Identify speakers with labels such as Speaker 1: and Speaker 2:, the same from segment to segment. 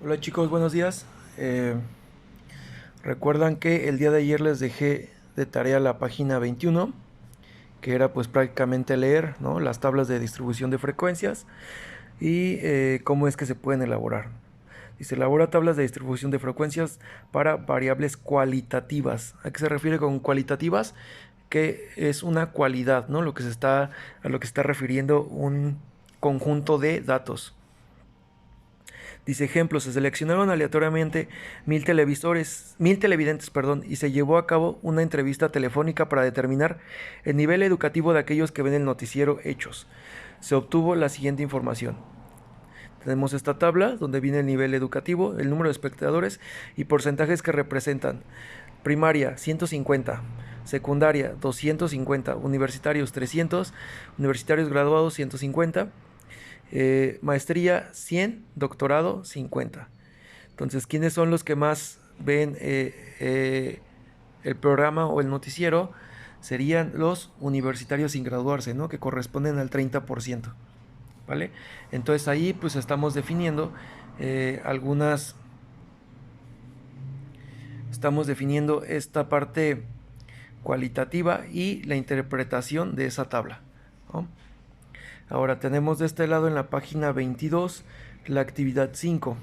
Speaker 1: Hola chicos, buenos días. Recuerdan que el día de ayer les dejé de tarea la página 21, que era pues prácticamente leer, ¿no?, las tablas de distribución de frecuencias y cómo es que se pueden elaborar. Dice, elabora tablas de distribución de frecuencias para variables cualitativas. ¿A qué se refiere con cualitativas? Que es una cualidad, ¿no? A lo que se está refiriendo un conjunto de datos. Dice ejemplos, se seleccionaron aleatoriamente 1000 televidentes, y se llevó a cabo una entrevista telefónica para determinar el nivel educativo de aquellos que ven el noticiero Hechos. Se obtuvo la siguiente información. Tenemos esta tabla donde viene el nivel educativo, el número de espectadores y porcentajes que representan. Primaria 150, secundaria 250, universitarios 300, universitarios graduados 150, maestría 100, doctorado 50. Entonces, ¿quiénes son los que más ven el programa o el noticiero? Serían los universitarios sin graduarse, ¿no?, que corresponden al 30%. ¿Vale? Entonces ahí pues algunas, estamos definiendo esta parte cualitativa y la interpretación de esa tabla, ¿no? Ahora tenemos de este lado en la página 22 la actividad 5.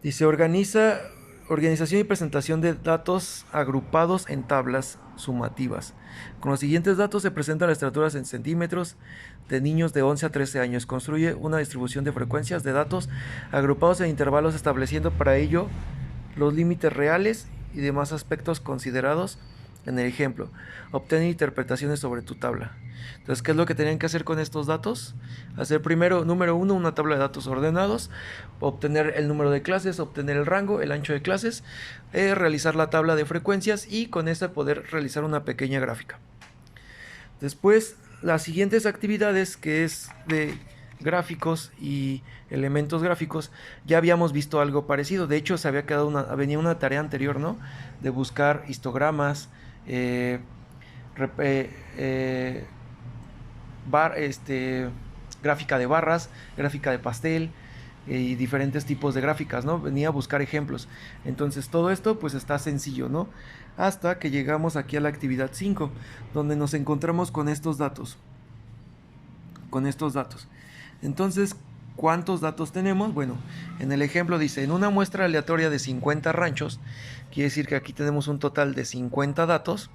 Speaker 1: Dice, organización y presentación de datos agrupados en tablas sumativas. Con los siguientes datos se presentan las estructuras en centímetros de niños de 11 a 13 años. Construye una distribución de frecuencias de datos agrupados en intervalos, estableciendo para ello los límites reales y demás aspectos considerados en el ejemplo. Obtener interpretaciones sobre tu tabla. Entonces, ¿qué es lo que tenían que hacer con estos datos? Hacer primero, número 1, una tabla de datos ordenados, obtener el número de clases, obtener el rango, el ancho de clases, realizar la tabla de frecuencias y con esta poder realizar una pequeña gráfica. Después, las siguientes actividades, que es de gráficos y elementos gráficos, ya habíamos visto algo parecido. De hecho, venía una tarea anterior, ¿no?, de buscar histogramas, gráfica de barras, gráfica de pastel y diferentes tipos de gráficas, ¿no? Venía a buscar ejemplos. Entonces todo esto pues está sencillo, ¿no? Hasta que llegamos aquí a la actividad 5, donde nos encontramos con estos datos. Entonces, ¿cuántos datos tenemos? Bueno, en el ejemplo dice, en una muestra aleatoria de 50 ranchos, quiere decir que aquí tenemos un total de 50 datos.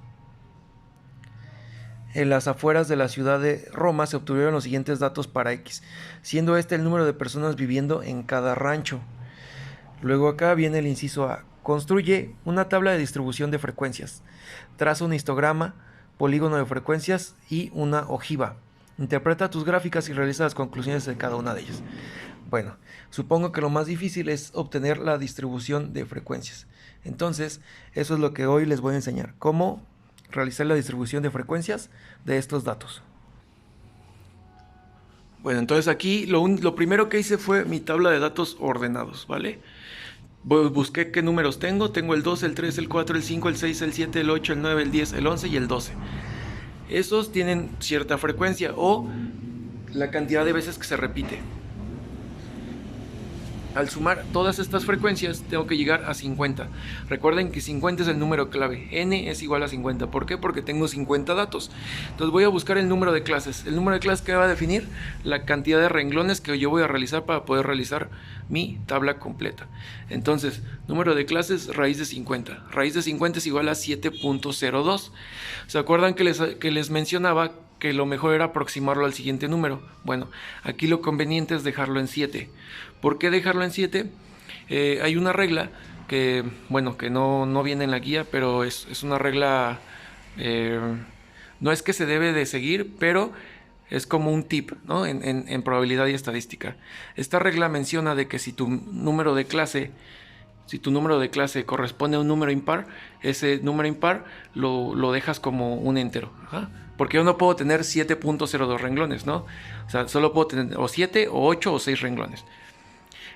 Speaker 1: En las afueras de la ciudad de Roma se obtuvieron los siguientes datos para X, siendo este el número de personas viviendo en cada rancho. Luego acá viene el inciso A. Construye una tabla de distribución de frecuencias. Traza un histograma, polígono de frecuencias y una ojiva. Interpreta tus gráficas y realiza las conclusiones de cada una de ellas. Bueno, supongo que lo más difícil es obtener la distribución de frecuencias. Entonces, eso es lo que hoy les voy a enseñar. Cómo realizar la distribución de frecuencias de estos datos. Bueno, entonces aquí lo primero que hice fue mi tabla de datos ordenados, ¿vale? Busqué qué números tengo. Tengo el 2, el 3, el 4, el 5, el 6, el 7, el 8, el 9, el 10, el 11 y el 12. Esos tienen cierta frecuencia o la cantidad de veces que se repite. Al sumar todas estas frecuencias tengo que llegar a 50. Recuerden que 50 es el número clave. N es igual a 50. ¿Por qué? Porque tengo 50 datos. Entonces voy a buscar el número de clases. El número de clases que va a definir la cantidad de renglones que yo voy a realizar para poder realizar mi tabla completa. Entonces, número de clases, raíz de 50. Raíz de 50 es igual a 7.02. ¿Se acuerdan que les mencionaba que lo mejor era aproximarlo al siguiente número? Bueno, aquí lo conveniente es dejarlo en 7. ¿Por qué dejarlo en 7? Hay una regla que, bueno, que no viene en la guía, pero es una regla, no es que se debe de seguir, pero es como un tip, ¿no?, en probabilidad y estadística. Esta regla menciona de que si tu número de clase corresponde a un número impar, ese número impar lo dejas como un entero. Ajá. Porque yo no puedo tener 7.02 renglones, ¿no? O sea, solo puedo tener o 7, o 8, o 6 renglones.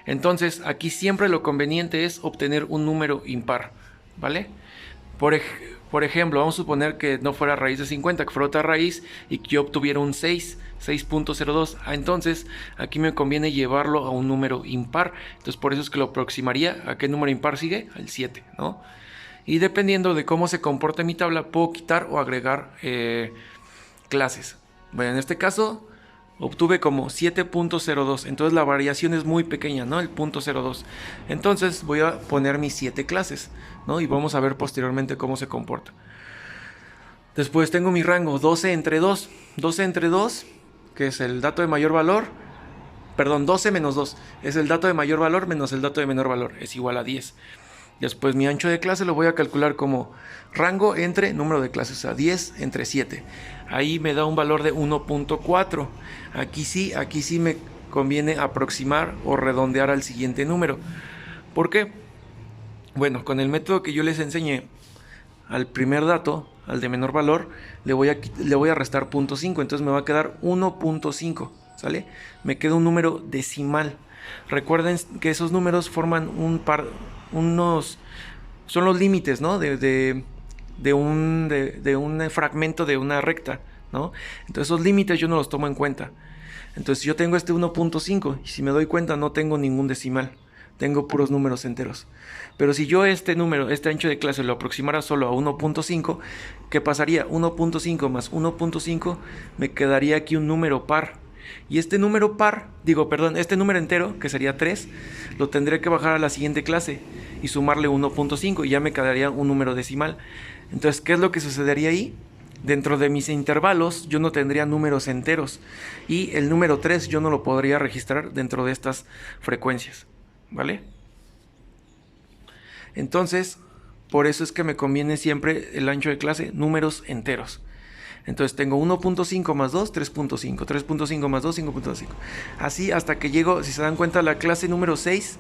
Speaker 1: Entonces, aquí siempre lo conveniente es obtener un número impar, ¿vale? Por Por ejemplo, vamos a suponer que no fuera raíz de 50, que fuera otra raíz y que yo obtuviera un 6.02. Entonces, aquí me conviene llevarlo a un número impar. Entonces, por eso es que lo aproximaría. ¿A qué número impar sigue? Al 7, ¿no? Y dependiendo de cómo se comporte mi tabla, puedo quitar o agregar clases. Bueno, en este caso obtuve como 7.02, entonces la variación es muy pequeña, ¿no? El 0.02. Entonces voy a poner mis 7 clases, ¿no? Y vamos a ver posteriormente cómo se comporta. Después tengo mi rango 12 entre 2. 12 entre 2, que es el dato de mayor valor. Perdón, 12 menos 2 es el dato de mayor valor menos el dato de menor valor, es igual a 10. Después mi ancho de clase lo voy a calcular como rango entre número de clases, o sea, 10 entre 7. Ahí me da un valor de 1.4. Aquí sí me conviene aproximar o redondear al siguiente número. ¿Por qué? Bueno, con el método que yo les enseñé al primer dato, al de menor valor, le voy a restar 0.5, entonces me va a quedar 1.5, ¿sale? Me queda un número decimal. Recuerden que esos números forman son los límites, ¿no? de un fragmento de una recta, ¿no? Entonces esos límites yo no los tomo en cuenta. Entonces yo tengo este 1.5 y si me doy cuenta no tengo ningún decimal, tengo puros números enteros. Pero si yo este ancho de clase lo aproximara solo a 1.5, ¿qué pasaría? 1.5 más 1.5 me quedaría aquí un número par. Y este número este número entero, que sería 3, lo tendré que bajar a la siguiente clase y sumarle 1.5 y ya me quedaría un número decimal. Entonces, ¿qué es lo que sucedería ahí? Dentro de mis intervalos yo no tendría números enteros y el número 3 yo no lo podría registrar dentro de estas frecuencias, ¿vale? Entonces, por eso es que me conviene siempre el ancho de clase números enteros. Entonces tengo 1.5 más 2, 3.5, 3.5 más 2, 5.5. Así hasta que llego, si se dan cuenta, a la clase número 6,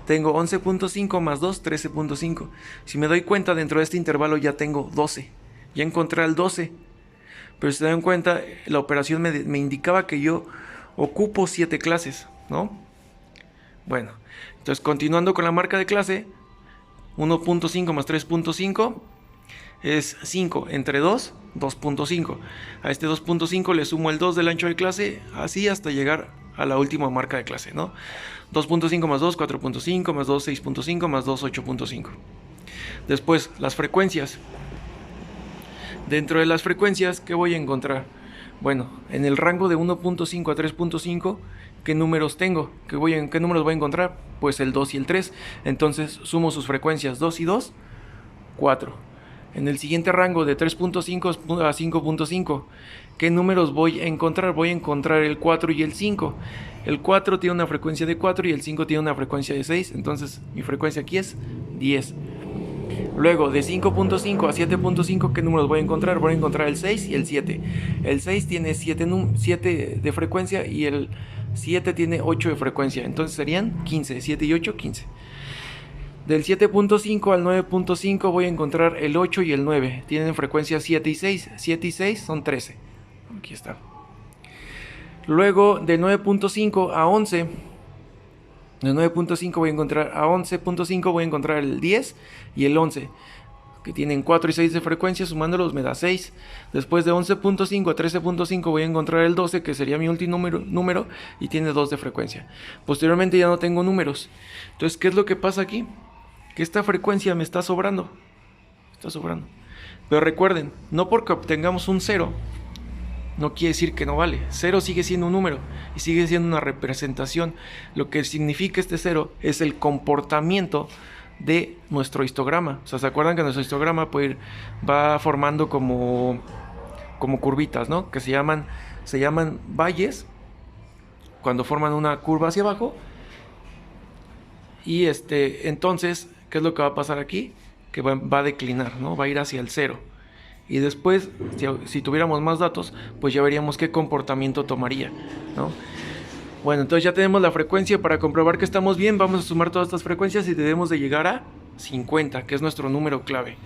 Speaker 1: tengo 11.5 más 2, 13.5. Si me doy cuenta, dentro de este intervalo ya tengo 12. Ya encontré el 12. Pero si se dan cuenta, la operación me indicaba que yo ocupo 7 clases, ¿no? Bueno, entonces continuando con la marca de clase, 1.5 más 3.5 es 5 entre 2, 2.5. A este 2.5 le sumo el 2 del ancho de clase, así hasta llegar a la última marca de clase, ¿no? 2.5 más 2, 4.5, más 2, 6.5, más 2, 8.5. Después, las frecuencias. Dentro de las frecuencias, ¿qué voy a encontrar? Bueno, en el rango de 1.5 a 3.5, ¿qué números tengo? ¿Qué números voy a encontrar? Pues el 2 y el 3. Entonces sumo sus frecuencias, 2 y 2, 4. En el siguiente rango de 3.5 a 5.5, ¿qué números voy a encontrar? Voy a encontrar el 4 y el 5. El 4 tiene una frecuencia de 4 y el 5 tiene una frecuencia de 6. Entonces mi frecuencia aquí es 10. Luego de 5.5 a 7.5, ¿qué números voy a encontrar? Voy a encontrar el 6 y el 7. El 6 tiene 7 de frecuencia y el 7 tiene 8 de frecuencia. Entonces serían 15. 7 y 8, 15. Del 7.5 al 9.5 voy a encontrar el 8 y el 9. Tienen frecuencia 7 y 6. 7 y 6 son 13. Aquí está. Luego de 9.5 a 11. De 9.5 voy a encontrar a 11.5 voy a encontrar el 10 y el 11. Que tienen 4 y 6 de frecuencia. Sumándolos me da 6. Después de 11.5 a 13.5 voy a encontrar el 12, que sería mi último número. Y tiene 2 de frecuencia. Posteriormente ya no tengo números. Entonces, ¿qué es lo que pasa aquí? Que esta frecuencia me está sobrando. Pero recuerden, no porque obtengamos un 0, no quiere decir que no vale. 0 sigue siendo un número y sigue siendo una representación. Lo que significa este 0 es el comportamiento de nuestro histograma. O sea, ¿se acuerdan que nuestro histograma va formando como curvitas, ¿no? Que se llaman valles cuando forman una curva hacia abajo. Y entonces, ¿qué es lo que va a pasar aquí? Que va a declinar, ¿no? Va a ir hacia el 0. Y después, si tuviéramos más datos, pues ya veríamos qué comportamiento tomaría, ¿no? Bueno, entonces ya tenemos la frecuencia. Para comprobar que estamos bien, vamos a sumar todas estas frecuencias y debemos de llegar a 50, que es nuestro número clave.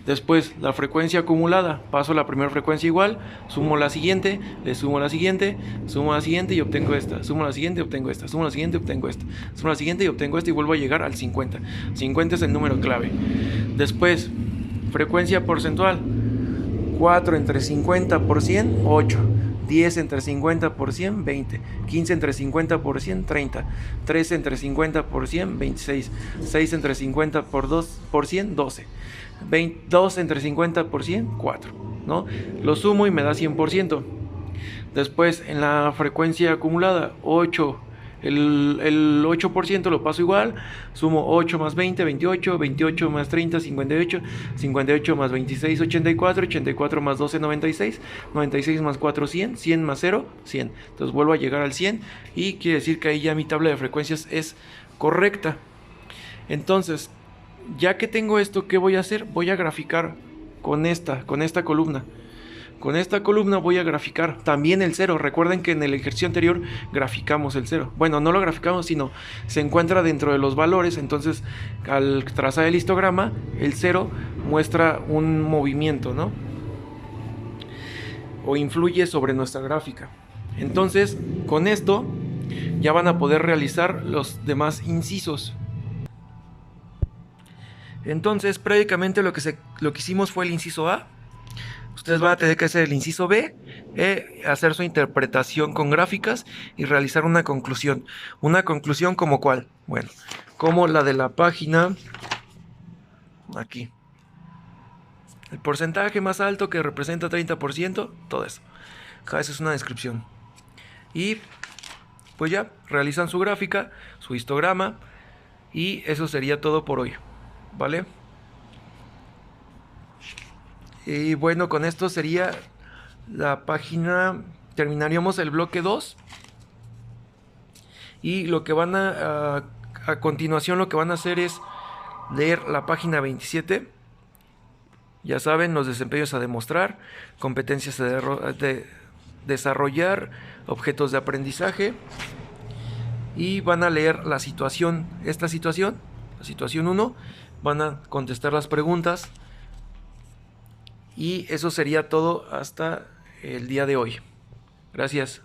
Speaker 1: Después, la frecuencia acumulada. Paso la primera frecuencia igual, sumo la siguiente, le sumo la siguiente, sumo la siguiente y obtengo esta. Sumo la siguiente y obtengo esta. Sumo la siguiente y obtengo esta. Sumo la siguiente y obtengo esta y vuelvo a llegar al 50. 50 es el número clave. Después, Frecuencia porcentual: 4 entre 50 por 100, 8. 10 entre 50 por 100, 20. 15 entre 50 por 100, 30. 13 entre 50 por 100, 26. 6 entre 50 por 100, 12. 2 entre 50 por 100, 4, ¿no? Lo sumo y me da 100%. Después, en la frecuencia acumulada, 8. El 8% lo paso igual, sumo 8 más 20, 28, 28 más 30, 58, 58 más 26, 84, 84 más 12, 96, 96 más 4, 100, 100 más 0, 100. Entonces vuelvo a llegar al 100 y quiere decir que ahí ya mi tabla de frecuencias es correcta. Entonces, ya que tengo esto, ¿qué voy a hacer? Voy a graficar con esta columna. Con esta columna voy a graficar también el 0. Recuerden que en el ejercicio anterior graficamos el 0. Bueno, no lo graficamos, sino se encuentra dentro de los valores. Entonces, al trazar el histograma, el 0 muestra un movimiento, ¿no? O influye sobre nuestra gráfica. Entonces, con esto ya van a poder realizar los demás incisos. Entonces, prácticamente lo que hicimos fue el inciso A. Ustedes van a tener que hacer el inciso B, hacer su interpretación con gráficas y realizar una conclusión. ¿Una conclusión como cuál? Bueno, como la de la página, aquí. El porcentaje más alto que representa 30%, todo eso. Esa es una descripción. Y pues ya, realizan su gráfica, su histograma, y eso sería todo por hoy, ¿vale? Y bueno, con esto sería la página, terminaríamos el bloque 2. Y lo que van a continuación lo que van a hacer es leer la página 27. Ya saben, los desempeños a demostrar, competencias de desarrollar, objetos de aprendizaje. Y van a leer la situación, la situación 1. Van a contestar las preguntas. Y eso sería todo hasta el día de hoy. Gracias.